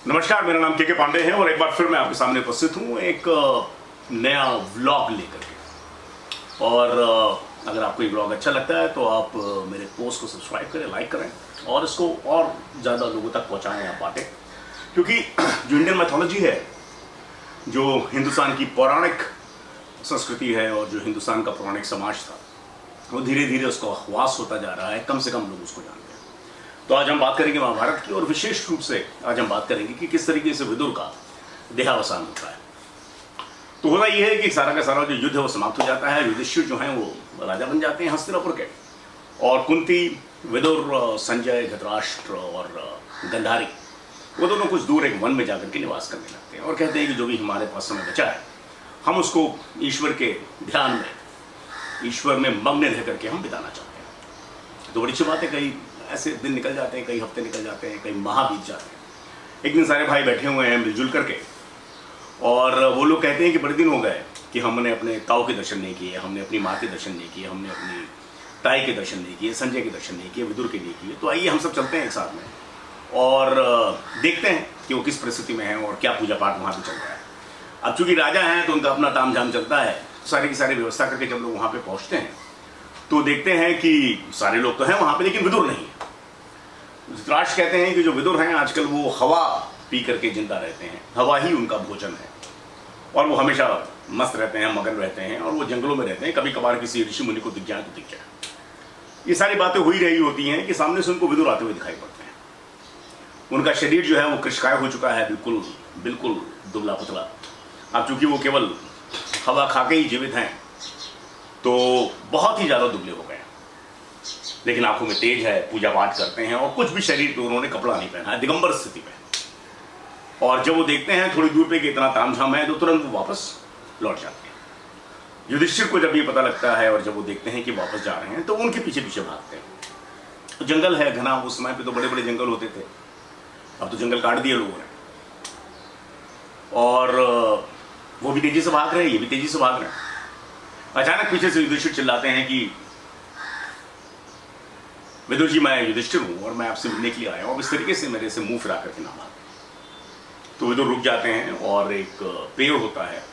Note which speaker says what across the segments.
Speaker 1: नमस्कार, मेरा नाम के पांडे है और एक बार फिर मैं आपके सामने उपस्थित हूँ एक नया व्लॉग लेकर के। और अगर आपको ये व्लॉग अच्छा लगता है तो आप मेरे पोस्ट को सब्सक्राइब करें, लाइक करें और इसको और ज़्यादा लोगों तक पहुँचाएँ, आप बातें। क्योंकि जो इंडियन मैथोलॉजी है, जो हिंदुस्तान की पौराणिक संस्कृति है और जो हिंदुस्तान का पौराणिक समाज था, वो धीरे धीरे उसका ह्रास होता जा रहा है, कम से कम लोग उसको जानते हैं। तो आज हम बात करेंगे महाभारत की, और विशेष रूप से आज हम बात करेंगे कि किस तरीके से विदुर का देहावसान होता है। तो होता यह है कि सारा का सारा जो युद्ध है वो समाप्त हो जाता है। युधिष्ठिर जो हैं वो राजा बन जाते हैं हस्तिनापुर के, और कुंती, विदुर, संजय, धृतराष्ट्र और गंधारी वो दोनों कुछ दूर एक वन में जाकर के निवास करने लगते हैं और कहते हैं कि जो भी हमारे पास समय बचा है हम उसको ईश्वर के ध्यान में, ईश्वर में मग्न रह करके हम बिताना चाहते हैं। तो बड़ी अच्छी बात है, कई ऐसे दिन निकल जाते हैं, कई हफ्ते निकल जाते हैं, कई माह बीत जाते हैं। एक दिन सारे भाई बैठे हुए हैं मिलजुल करके, और वो लोग कहते हैं कि बड़े दिन हो गए कि हमने अपने ताऊ के दर्शन नहीं किए, हमने अपनी माँ के दर्शन नहीं किए, हमने अपनी ताई के दर्शन नहीं किए, संजय के दर्शन नहीं किए, विदुर के नहीं किए। तो आइए हम सब चलते हैं एक साथ में और देखते हैं कि वो किस परिस्थिति में है और क्या पूजा पाठ वहाँ पर चल रहा है। अब चूंकि राजा हैं तो उनका अपना ताम झाम चलता है, सारी की सारी व्यवस्था करके जब लोग वहाँ पे पहुँचते हैं तो देखते हैं कि सारे लोग तो हैं वहाँ पे, लेकिन विदुर नहीं है। धृतराष्ट्र कहते हैं कि जो विदुर हैं आजकल वो हवा पी करके जिंदा रहते हैं, हवा ही उनका भोजन है, और वो हमेशा मस्त रहते हैं, मगन रहते हैं, और वो जंगलों में रहते हैं। कभी कभार किसी ऋषि मुनि को दिख जाए तो दिख जाए। ये सारी बातें हो ही रही होती हैं कि सामने से उनको विदुर आते हुए दिखाई पड़ते हैं। उनका शरीर जो है वो कृशकाय हो चुका है, बिल्कुल बिल्कुल दुबला पतला। अब चूंकि वो केवल हवा खा के ही जीवित हैं तो बहुत ही ज़्यादा दुबले हो गए, लेकिन आंखों में तेज है, पूजा पाठ करते हैं, और कुछ भी शरीर पे उन्होंने कपड़ा नहीं पहना है, दिगंबर स्थिति में। और जब वो देखते हैं थोड़ी दूर पे कि इतना तामझाम है तो तुरंत वो वापस लौट जाते हैं। युधिष्ठिर को जब ये पता लगता है और जब वो देखते हैं कि वापस जा रहे हैं तो उनके पीछे पीछे भागते हैं। जंगल है घना, उस समय पे तो बड़े बड़े जंगल होते थे, अब तो जंगल काट दिए लोगों ने, और वो भी तेजी से भाग रहे हैं, ये भी तेजी से भाग रहे हैं। अचानक पीछे से युधिष्ठिर चिल्लाते हैं कि विदुर जी, मैं युधिष्ठिर हूं और मैं आपसे मिलने के लिए आया हूं, अब इस तरीके से मेरे से मुंह फिरा करके ना भाग। तो विदुर रुक जाते हैं और एक पेड़ होता है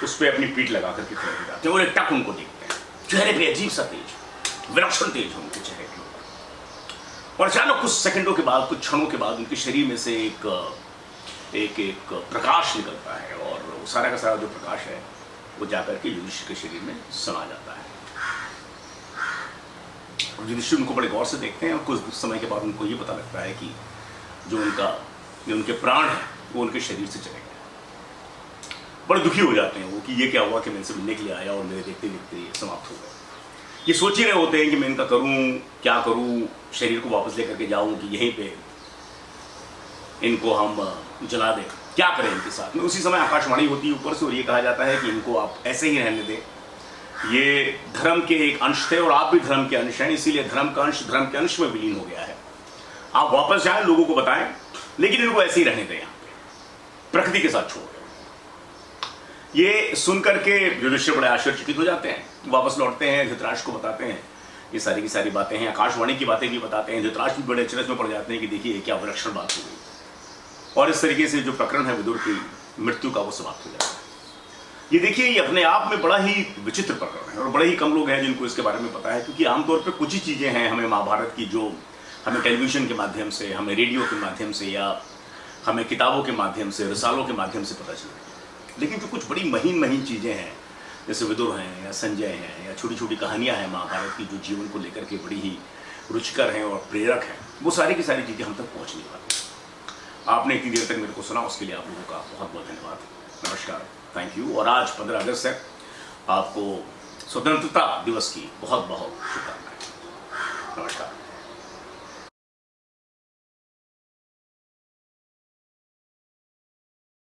Speaker 1: उस पर अपनी पीठ लगा करके खड़े हो जाते हैं और एक टक उनको देखते हैं। चेहरे पे अजीब सा तेज, विलक्षण तेज है उनके चेहरे के ऊपर। और अचानक कुछ सेकंडों के बाद, कुछ क्षणों के बाद उनके शरीर में से एक प्रकाश निकलता है, और वो सारा का सारा जो प्रकाश है वो जाकर के युधिष्ठिर के शरीर में समा जाता है। और युधिष्ठिर उनको बड़े गौर से देखते हैं, और कुछ समय के बाद उनको ये पता लगता है कि जो उनके प्राण हैं वो उनके शरीर से चले गए। बड़े दुखी हो जाते हैं वो कि ये क्या हुआ कि मैं इनसे मिलने के लिए आया और मेरे देखते देखते ये समाप्त हो गए। ये सोच ही रहे होते हैं कि मैं इनका करूं, क्या करूं, शरीर को वापस लेकर के जाऊं कि यहीं पे इनको हम जला दें, क्या करें इनके साथ में। उसी समय आकाशवाणी होती है ऊपर से, और ये कहा जाता है कि इनको आप ऐसे ही रहने दें, ये धर्म के एक अंश थे और आप भी धर्म के अंश हैं, इसीलिए धर्म का अंश धर्म के अंश में विलीन हो गया है। आप वापस जाएं, लोगों को बताएं, लेकिन इनको ऐसे ही रहने दें, यहाँ पे प्रकृति के साथ छोड़ दें। ये सुनकर के युधिष्ठिर बड़े आश्चर्यचकित हो जाते हैं, वापस लौटते हैं, धृतराष्ट्र को बताते हैं ये सारी की सारी बातें हैं, आकाशवाणी की बातें भी बताते हैं। धृतराष्ट्र भी बड़े अचरज में पड़ जाते हैं कि देखिए क्या विलक्षण बात हो गई, और इस तरीके से जो प्रकरण है विदुर की मृत्यु का वो समाप्त हो जाता है। ये देखिए, ये अपने आप में बड़ा ही विचित्र प्रकरण है और बड़े ही कम लोग हैं जिनको इसके बारे में पता है, क्योंकि आमतौर पे कुछ ही चीज़ें हैं हमें महाभारत की जो हमें टेलीविज़न के माध्यम से, हमें रेडियो के माध्यम से, या हमें किताबों के माध्यम से, रिसालों के माध्यम से पता चलती है। लेकिन जो कुछ बड़ी महीन महीन चीज़ें हैं, जैसे विदुर हैं या संजय हैं, या छोटी छोटी कहानियाँ हैं महाभारत की जो जीवन को लेकर के बड़ी ही रुचिकर हैं और प्रेरक हैं, वो सारी की सारी चीज़ें हम तक पहुँच नहीं पाती। आपने इतनी देर तक मेरे को सुना, उसके लिए आप लोगों का बहुत बहुत धन्यवाद। नमस्कार, थैंक यू। और आज 15 अगस्त है, आपको स्वतंत्रता दिवस की बहुत बहुत शुभकामनाएं। नमस्कार।